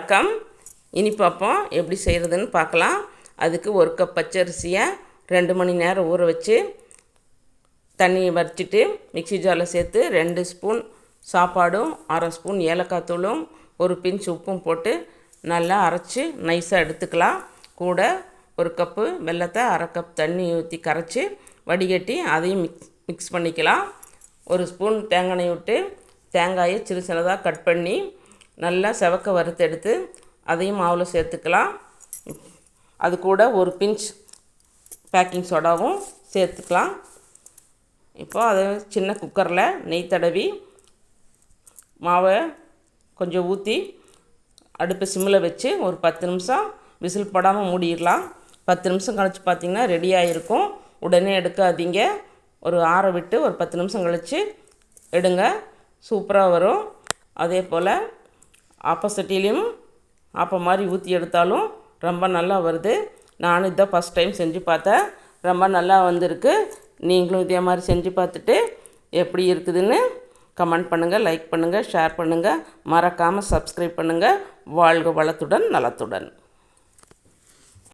வணக்கம். இனிப்பப்பம் எப்படி செய்கிறதுன்னு பார்க்கலாம். அதுக்கு 1 கப் பச்சரிசியை 2 மணி நேரம் ஊற வச்சு தண்ணியை வடிச்சிட்டு மிக்ஸி ஜாரில் சேர்த்து 2 ஸ்பூன் சாப்பாடும் 1/2 ஸ்பூன் ஏலக்காய் தூளும் 1 பிஞ்ச் உப்பும் போட்டு நல்லா அரைச்சி நைஸாக எடுத்துக்கலாம். கூட 1 கப்பு வெல்லத்தை 1/2 கப் தண்ணி ஊற்றி கரைச்சி வடிகட்டி அதையும் மிக்ஸ் பண்ணிக்கலாம். 1 ஸ்பூன் தேங்காய் எண்ணெய் விட்டு தேங்காயை சிறு சின்னதாக கட் பண்ணி நல்லா செவக்க வறுத்து எடுத்து அதையும் மாவில் சேர்த்துக்கலாம். அது கூட 1 பிஞ்ச் பேக்கிங் சோடாவும் சேர்த்துக்கலாம். இப்போ அதை சின்ன குக்கரில் நெய் தடவி மாவை கொஞ்சம் ஊற்றி அடுப்பு சிம்மில் வச்சு ஒரு 10 நிமிஷம் விசில் போடாமல் மூடிடலாம். 10 நிமிஷம் கழித்து பார்த்திங்கன்னா ரெடியாக இருக்கும். உடனே எடுக்காதீங்க. ஒரு ஆற விட்டு ஒரு 10 நிமிஷம் கழித்து எடுங்க. சூப்பராக வரும். அதே போல் ஆப்போசிட்டிலையும் ஆப்பம் மாதிரி ஊற்றி எடுத்தாலும் ரொம்ப நல்லா வருது. நானும் இதை ஃபஸ்ட் டைம் செஞ்சு பார்த்தேன். ரொம்ப நல்லா வந்திருக்கு. நீங்களும் இதே மாதிரி செஞ்சு பார்த்துட்டு எப்படி இருக்குதுன்னு கமெண்ட் பண்ணுங்கள், லைக் பண்ணுங்கள், ஷேர் பண்ணுங்கள். மறக்காமல் சப்ஸ்கிரைப் பண்ணுங்கள். வாழ்க வளத்துடன் நலத்துடன்.